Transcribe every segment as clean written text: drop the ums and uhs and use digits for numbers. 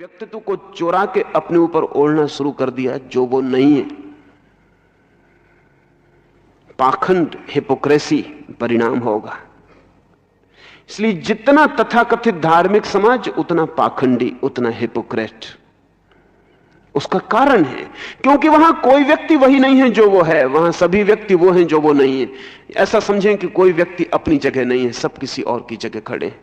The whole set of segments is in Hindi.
व्यक्तित्व को चुरा के अपने ऊपर ओढ़ना शुरू कर दिया जो वो नहीं है। पाखंड, हिपोक्रेसी परिणाम होगा। इसलिए जितना तथाकथित धार्मिक समाज उतना पाखंडी, उतना हिपोक्रेट। उसका कारण है क्योंकि वहां कोई व्यक्ति वही नहीं है जो वो है, वहां सभी व्यक्ति वो हैं जो वो नहीं है। ऐसा समझें कि कोई व्यक्ति अपनी जगह नहीं है, सब किसी और की जगह खड़े हैं।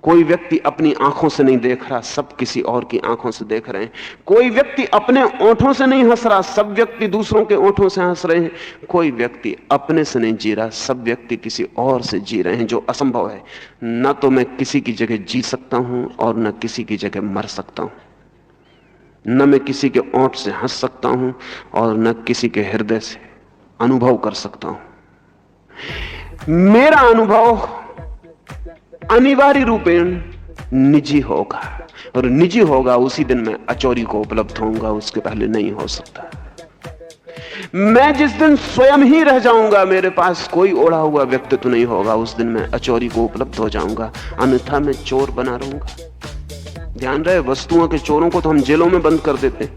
कोई व्यक्ति अपनी आंखों से नहीं देख रहा, सब किसी और की आंखों से देख रहे हैं। कोई व्यक्ति अपने ओंठों से नहीं हंस रहा, सब व्यक्ति दूसरों के ओंठों से हंस रहे हैं। कोई व्यक्ति अपने से नहीं जी रहा, सब व्यक्ति किसी और से जी रहे हैं, जो असंभव है। न तो मैं किसी की जगह जी सकता हूं और न किसी की जगह मर सकता हूं। न मैं किसी के ओंठ से हंस सकता हूं और न किसी के हृदय से अनुभव कर सकता हूं। मेरा अनुभव अनिवार्य रूपेण निजी होगा, और निजी होगा उसी दिन मैं अचौरी को उपलब्ध होऊंगा, उसके पहले नहीं हो सकता। मैं जिस दिन स्वयं ही रह जाऊंगा, मेरे पास कोई ओढ़ा हुआ व्यक्तित्व नहीं होगा, उस दिन मैं अचौरी को उपलब्ध हो जाऊंगा, अन्यथा मैं चोर बना रहूंगा। ध्यान रहे, वस्तुओं के चोरों को तो हम जेलों में बंद कर देते,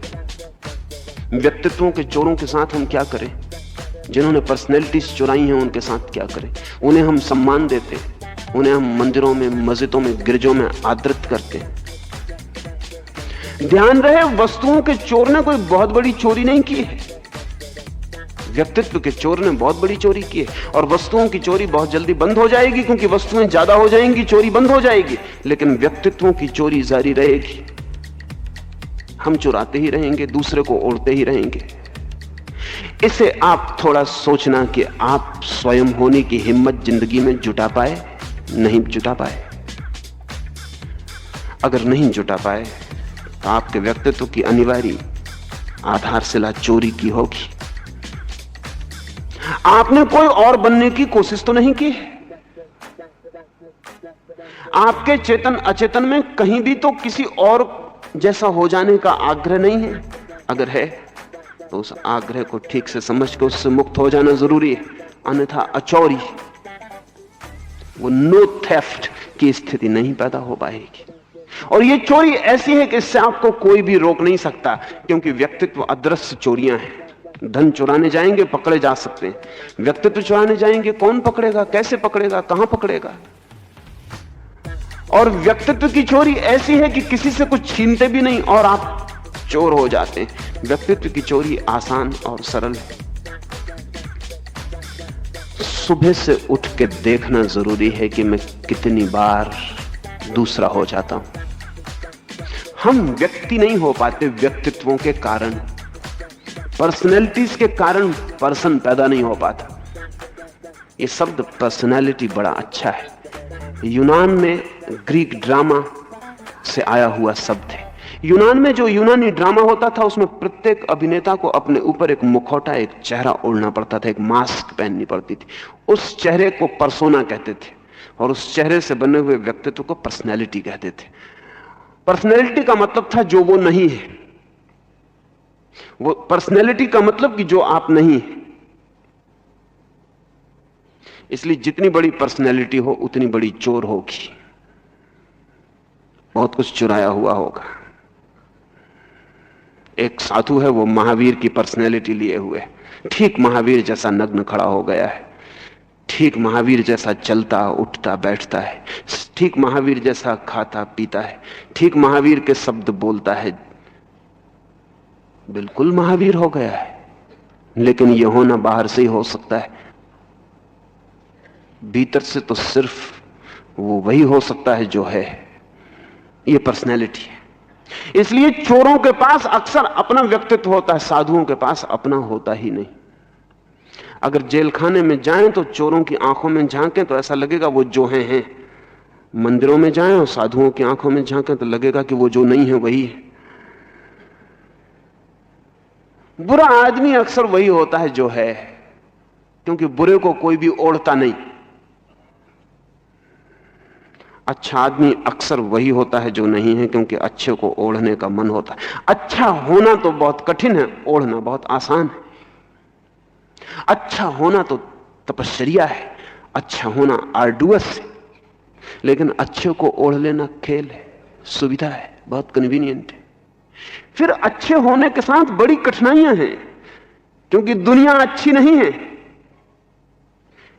व्यक्तित्वों के चोरों के साथ हम क्या करें? जिन्होंने पर्सनैलिटीज चुराई हैं उनके साथ क्या करें? उन्हें हम सम्मान देते, उन्हें हम मंदिरों में, मस्जिदों में, गिरजों में आदरित करते। ध्यान रहे, वस्तुओं के चोर ने कोई बहुत बड़ी चोरी नहीं की है, व्यक्तित्व के चोर ने बहुत बड़ी चोरी की है। और वस्तुओं की चोरी बहुत जल्दी बंद हो जाएगी, क्योंकि वस्तुएं ज्यादा हो जाएंगी, चोरी बंद हो जाएगी। लेकिन व्यक्तित्वों की चोरी जारी रहेगी। हम चुराते ही रहेंगे, दूसरे को ओढ़ते ही रहेंगे। इसे आप थोड़ा सोचना कि आप स्वयं होने की हिम्मत जिंदगी में जुटा पाए, नहीं जुटा पाए। अगर नहीं जुटा पाए तो आपके व्यक्तित्व की अनिवार्य आधारशिला चोरी की होगी। आपने कोई और बनने की कोशिश तो नहीं की है। आपके चेतन अचेतन में कहीं भी तो किसी और जैसा हो जाने का आग्रह नहीं है। अगर है तो उस आग्रह को ठीक से समझ के उससे मुक्त हो जाना जरूरी है, अन्यथा अचौरी, वो नो थेफ्ट की स्थिति नहीं पैदा हो पाएगी। और ये चोरी ऐसी है कि इससे आपको कोई भी रोक नहीं सकता, क्योंकि व्यक्तित्व अदृश्य चोरियां हैं। धन चुराने जाएंगे पकड़े जा सकते हैं, व्यक्तित्व चुराने जाएंगे कौन पकड़ेगा, कैसे पकड़ेगा, कहां पकड़ेगा? और व्यक्तित्व की चोरी ऐसी है कि किसी से कुछ छीनते भी नहीं और आप चोर हो जाते हैं। व्यक्तित्व की चोरी आसान और सरल है। सुबह से उठ के देखना जरूरी है कि मैं कितनी बार दूसरा हो जाता हूं। हम व्यक्ति नहीं हो पाते व्यक्तित्वों के कारण, पर्सनैलिटीज के कारण पर्सन पैदा नहीं हो पाता। ये शब्द पर्सनैलिटी बड़ा अच्छा है, यूनान में ग्रीक ड्रामा से आया हुआ शब्द है। यूनान में जो यूनानी ड्रामा होता था उसमें प्रत्येक अभिनेता को अपने ऊपर एक मुखौटा, एक चेहरा ओढ़ना पड़ता था, एक मास्क पहननी पड़ती थी। उस चेहरे को पर्सोना कहते थे और उस चेहरे से बने हुए व्यक्तित्व को पर्सनैलिटी कहते थे। पर्सनैलिटी का मतलब था जो वो नहीं है, वो पर्सनैलिटी का मतलब कि जो आप नहीं है। इसलिए जितनी बड़ी पर्सनैलिटी हो उतनी बड़ी चोर होगी, बहुत कुछ चुराया हुआ होगा। एक साधु है, वो महावीर की पर्सनैलिटी लिए हुए, ठीक महावीर जैसा नग्न खड़ा हो गया है, ठीक महावीर जैसा चलता उठता बैठता है, ठीक महावीर जैसा खाता पीता है, ठीक महावीर के शब्द बोलता है, बिल्कुल महावीर हो गया है। लेकिन यह होना बाहर से ही हो सकता है, भीतर से तो सिर्फ वो वही हो सकता है जो है। ये पर्सनैलिटी है। इसलिए चोरों के पास अक्सर अपना व्यक्तित्व होता है, साधुओं के पास अपना होता ही नहीं। अगर जेल खाने में जाएं तो चोरों की आंखों में झांकें तो ऐसा लगेगा वो जो हैं। मंदिरों में जाएं और साधुओं की आंखों में झांकें तो लगेगा कि वो जो नहीं है वही है। बुरा आदमी अक्सर वही होता है जो है, क्योंकि बुरे को कोई भी ओढ़ता नहीं। अच्छा आदमी अक्सर वही होता है जो नहीं है, क्योंकि अच्छे को ओढ़ने का मन होता है। अच्छा होना तो बहुत कठिन है, ओढ़ना बहुत आसान है। अच्छा होना तो तपश्चर्या है, अच्छा होना आर्डुअस है, लेकिन अच्छे को ओढ़ लेना खेल है, सुविधा है। बहुत कन्वीनियंट है। फिर अच्छे होने के साथ बड़ी कठिनाइयां हैं, क्योंकि दुनिया अच्छी नहीं है।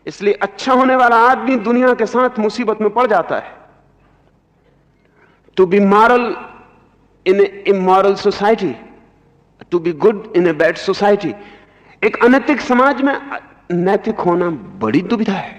इसलिए अच्छा होने वाला आदमी दुनिया के साथ मुसीबत में पड़ जाता है। To be moral in a immoral society, to be good in a bad society. एक अनैतिक समाज में नैतिक होना बड़ी दुविधा है।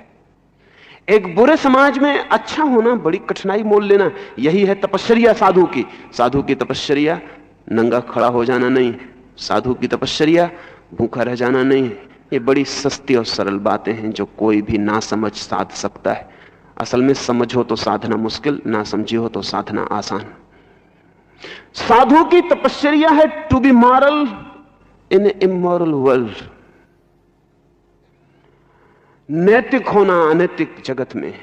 एक बुरे समाज में अच्छा होना बड़ी कठिनाई मोल लेना। यही है तपश्चर्या साधु की। साधु की तपश्चर्या नंगा खड़ा हो जाना नहीं है, साधु की तपश्चर्या भूखा रह जाना नहीं है। ये बड़ी सस्ती और सरल बातें हैं जो कोई भी ना समझ साध सकता है। असल में समझ हो तो साधना मुश्किल, ना समझी हो तो साधना आसान। साधु की तपश्चर्या है to be moral in a immoral world. नैतिक होना अनैतिक जगत में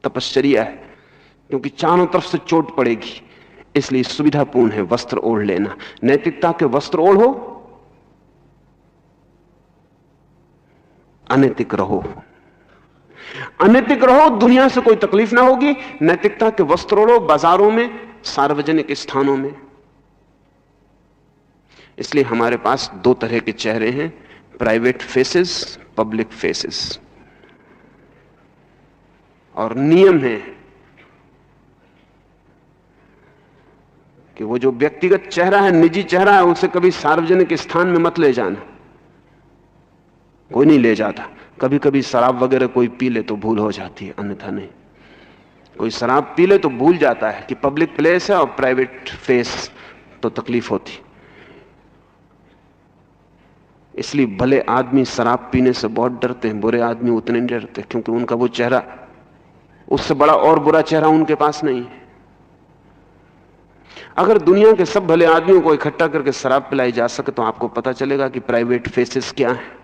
तपश्चर्या है, क्योंकि चारों तरफ से चोट पड़ेगी, इसलिए सुविधापूर्ण है वस्त्र ओढ़ लेना। नैतिकता के वस्त्र ओढ़ो, अनैतिक रहो। अनैतिक रहो, दुनिया से कोई तकलीफ ना होगी। नैतिकता के वस्त्र ओढ़ो, बाजारों में, सार्वजनिक स्थानों में। इसलिए हमारे पास दो तरह के चेहरे हैं, प्राइवेट फेसेस, पब्लिक फेसेस। और नियम है कि वो जो व्यक्तिगत चेहरा है, निजी चेहरा है, उसे कभी सार्वजनिक स्थान में मत ले जाना। कोई नहीं ले जाता। कभी कभी शराब वगैरह कोई पी ले तो भूल हो जाती है, अन्यथा नहीं। कोई शराब पी ले तो भूल जाता है कि पब्लिक प्लेस है और प्राइवेट फेस, तो तकलीफ होती। इसलिए भले आदमी शराब पीने से बहुत डरते हैं, बुरे आदमी उतने नहीं डरते, क्योंकि उनका वो चेहरा, उससे बड़ा और बुरा चेहरा उनके पास नहीं है। अगर दुनिया के सब भले आदमियों को इकट्ठा करके शराब पिलाई जा सके तो आपको पता चलेगा कि प्राइवेट फेसेस क्या है।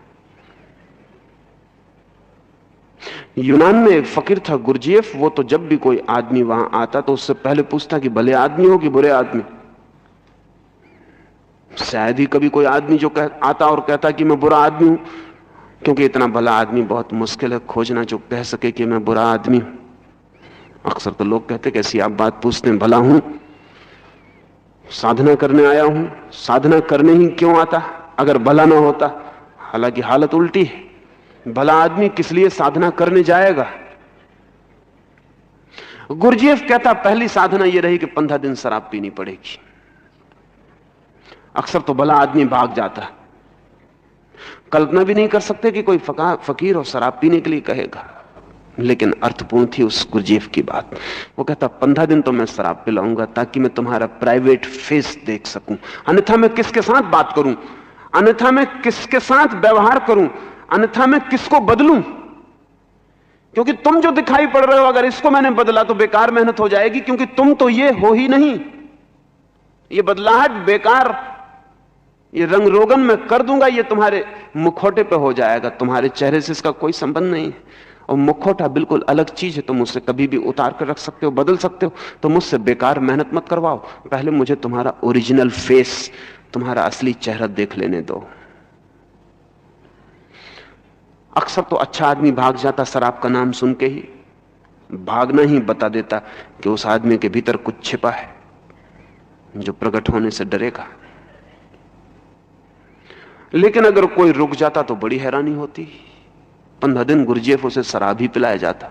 यूनान में एक फकीर था गुरजीएफ, वो तो जब भी कोई आदमी वहां आता तो उससे पहले पूछता कि भले आदमी हो कि बुरे आदमी। शायद ही कभी कोई आदमी जो आता और कहता कि मैं बुरा आदमी हूं, क्योंकि इतना भला आदमी बहुत मुश्किल है खोजना जो कह सके कि मैं बुरा आदमी हूं। अक्सर तो लोग कहते कैसी आप बात पूछते हैं, भला हूं, साधना करने आया हूं। साधना करने ही क्यों आता अगर भला ना होता? हालांकि हालत उल्टी है। भला आदमी किस लिए साधना करने जाएगा? गुरजीएफ कहता पहली साधना यह रही कि 15 दिन शराब पीनी पड़ेगी। अक्सर तो भला आदमी भाग जाता। कल्पना भी नहीं कर सकते कि कोई फकीर और शराब पीने के लिए कहेगा, लेकिन अर्थपूर्ण थी उस गुरजीएफ की बात। वो कहता 15 दिन तो मैं शराब पिलाऊंगा ताकि मैं तुम्हारा प्राइवेट फेस देख सकूं, अन्यथा मैं किसके साथ बात करूं, अन्यथा मैं किसके साथ व्यवहार करूं, अन्यथा मैं किसको बदलूं? क्योंकि तुम जो दिखाई पड़ रहे हो, अगर इसको मैंने बदला तो बेकार मेहनत हो जाएगी, क्योंकि तुम तो ये हो ही नहीं। ये बदलाहट बेकार, ये रंग रोगन मैं कर दूंगा, ये तुम्हारे मुखौटे पे हो जाएगा, तुम्हारे चेहरे से इसका कोई संबंध नहीं है। और मुखौटा बिल्कुल अलग चीज है, तुम उससे कभी भी उतार कर रख सकते हो, बदल सकते हो। तो मुझसे बेकार मेहनत मत करवाओ, पहले मुझे तुम्हारा ओरिजिनल फेस, तुम्हारा असली चेहरा देख लेने दो। अक्सर तो अच्छा आदमी भाग जाता शराब का नाम सुन के ही, भागना ही बता देता कि उस आदमी के भीतर कुछ छिपा है जो प्रकट होने से डरेगा। लेकिन अगर कोई रुक जाता तो बड़ी हैरानी होती। 15 दिन गुरजीएफ उसे शराब ही पिलाया जाता,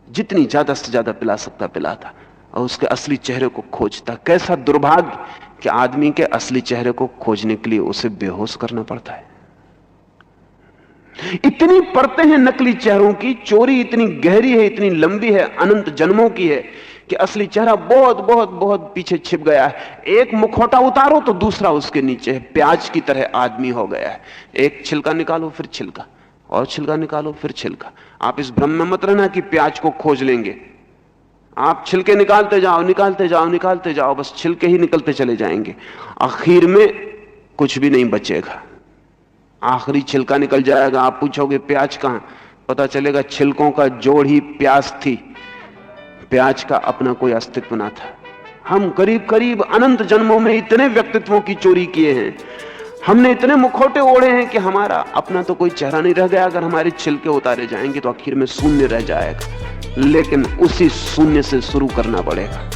जितनी ज्यादा से ज्यादा पिला सकता पिलाता, और उसके असली चेहरे को खोजता। कैसा दुर्भाग्य कि आदमी के असली चेहरे को खोजने के लिए उसे बेहोश करना पड़ता है। इतनी परतें हैं नकली चेहरों की, चोरी इतनी गहरी है, इतनी लंबी है, अनंत जन्मों की है कि असली चेहरा बहुत बहुत बहुत पीछे छिप गया है। एक मुखौटा उतारो तो दूसरा उसके नीचे है, प्याज की तरह आदमी हो गया है। एक छिलका निकालो फिर छिलका, और छिलका निकालो फिर छिलका। आप इस भ्रम में मत रहना कि प्याज को खोज लेंगे। आप छिलके निकालते जाओ, निकालते जाओ, निकालते जाओ, बस छिलके ही निकलते चले जाएंगे, आखिर में कुछ भी नहीं बचेगा। आखिरी छिलका निकल जाएगा, आप पूछोगे प्याज कहां, पता चलेगा छिलकों का जोड़ ही प्याज थी, प्याज का अपना कोई अस्तित्व ना था। हम करीब करीब अनंत जन्मों में इतने व्यक्तित्वों की चोरी किए हैं, हमने इतने मुखौटे ओढ़े हैं कि हमारा अपना तो कोई चेहरा नहीं रह गया। अगर हमारे छिलके उतारे जाएंगे तो आखिर में शून्य रह जाएगा। लेकिन उसी शून्य से शुरू करना पड़ेगा,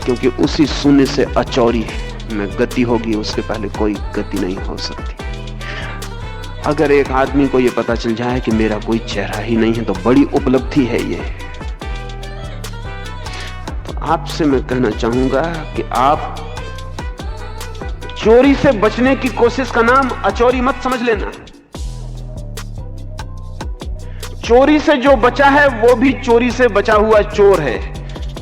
क्योंकि उसी शून्य से अचौरी में गति होगी, उसके पहले कोई गति नहीं हो सकती। अगर एक आदमी को यह पता चल जाए कि मेरा कोई चेहरा ही नहीं है तो बड़ी उपलब्धि है ये। तो आपसे मैं कहना चाहूंगा कि आप चोरी से बचने की कोशिश का नाम अचौरी मत समझ लेना। चोरी से जो बचा है वो भी चोरी से बचा हुआ चोर है।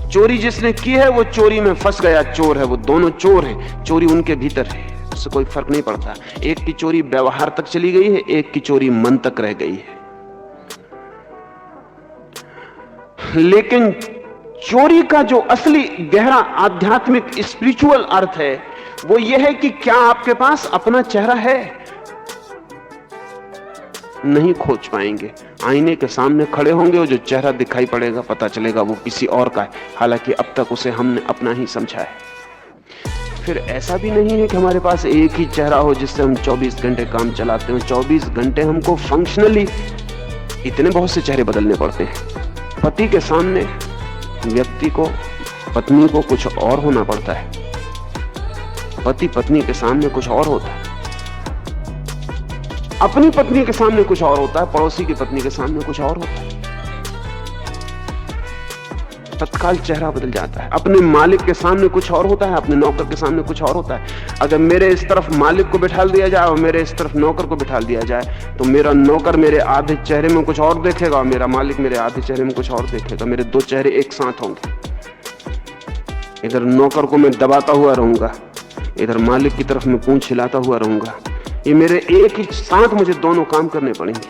चोरी जिसने की है वो चोरी में फंस गया चोर है। वो दोनों चोर हैं, चोरी उनके भीतर है, उससे कोई फर्क नहीं पड़ता। एक की चोरी व्यवहार तक चली गई है, एक की चोरी मन तक रह गई है। लेकिन चोरी का जो असली गहरा आध्यात्मिक स्पिरिचुअल अर्थ है वो यह है कि क्या आपके पास अपना चेहरा है? नहीं खोज पाएंगे। आईने के सामने खड़े होंगे और जो चेहरा दिखाई पड़ेगा पता चलेगा वो किसी और का है, हालांकि अब तक उसे हमने अपना ही समझा है। फिर ऐसा भी नहीं है कि हमारे पास एक ही चेहरा हो जिससे हम 24 घंटे काम चलाते हो। 24 घंटे हमको फंक्शनली इतने बहुत से चेहरे बदलने पड़ते हैं। पति के सामने व्यक्ति को, पत्नी को कुछ और होना पड़ता है, पति पत्नी के सामने कुछ और होता है, अपनी पत्नी के सामने कुछ और होता है, पड़ोसी की पत्नी के सामने कुछ और होता है। तत्काल चेहरा बदल जाता है। अपने मालिक के सामने कुछ और होता है, अपने नौकर के सामने कुछ और होता है। अगर मेरे इस तरफ मालिक को बिठा दिया जाए और मेरे इस तरफ नौकर को बिठा दिया जाए तो मेरा नौकर मेरे आधे चेहरे में कुछ और देखेगा और मेरा मालिक मेरे आधे चेहरे में कुछ और देखेगा। मेरे दो चेहरे एक साथ होंगे। इधर नौकर को मैं दबाता हुआ रहूंगा, इधर मालिक की तरफ मैं पूंछ हिलाता हुआ रहूंगा। ये मेरे एक ही साथ मुझे दोनों काम करने पड़ेंगे।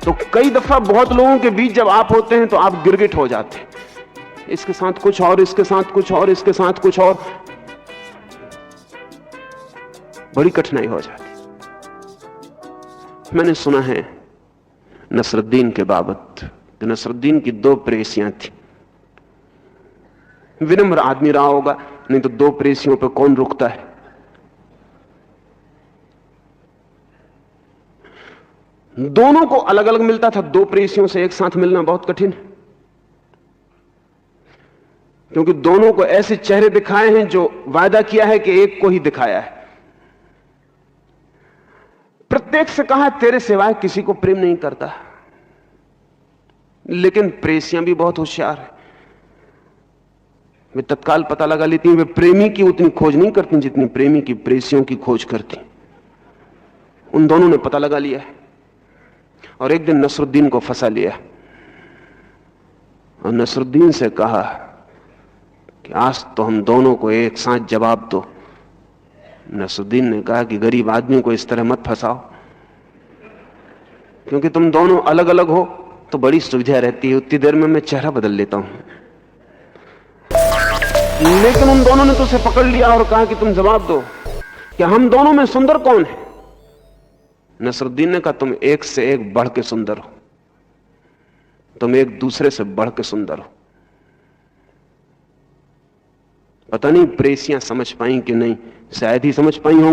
तो कई दफा बहुत लोगों के बीच जब आप होते हैं तो आप गिरगिट हो जाते हैं, इसके साथ कुछ और, इसके साथ कुछ और, इसके साथ कुछ और, बड़ी कठिनाई हो जाती। मैंने सुना है नसरुद्दीन के बाबत, नसरुद्दीन की दो प्रेसियां थी। विनम्र आदमी रहा होगा, नहीं तो दो प्रेसियों पे कौन रुकता है। दोनों को अलग अलग मिलता था। दो प्रेसियों से एक साथ मिलना बहुत कठिन है, क्योंकि दोनों को ऐसे चेहरे दिखाए हैं जो वायदा किया है कि एक को ही दिखाया है। प्रत्येक से कहा तेरे सिवाय किसी को प्रेम नहीं करता। लेकिन प्रेसियां भी बहुत होशियार है, वे तत्काल पता लगा लेती हैं। वे प्रेमी की उतनी खोज नहीं करती जितनी प्रेमी की प्रेसियों की खोज करती। उन दोनों ने पता लगा लिया है और एक दिन नसरुद्दीन को फंसा लिया और नसरुद्दीन से कहा कि आज तो हम दोनों को एक साथ जवाब दो। नसरुद्दीन ने कहा कि गरीब आदमी को इस तरह मत फंसाओ, क्योंकि तुम दोनों अलग अलग हो तो बड़ी सुविधा रहती है, उतनी देर में मैं चेहरा बदल लेता हूं। लेकिन उन दोनों ने तो उसे पकड़ लिया और कहा कि तुम जवाब दो कि हम दोनों में सुंदर कौन है। नसरुद्दीन ने कहा तुम एक से एक बढ़ के सुंदर हो, तुम एक दूसरे से बढ़ के सुंदर हो। पता नहीं प्रेसियां समझ पाई कि नहीं, शायद ही समझ पाई हो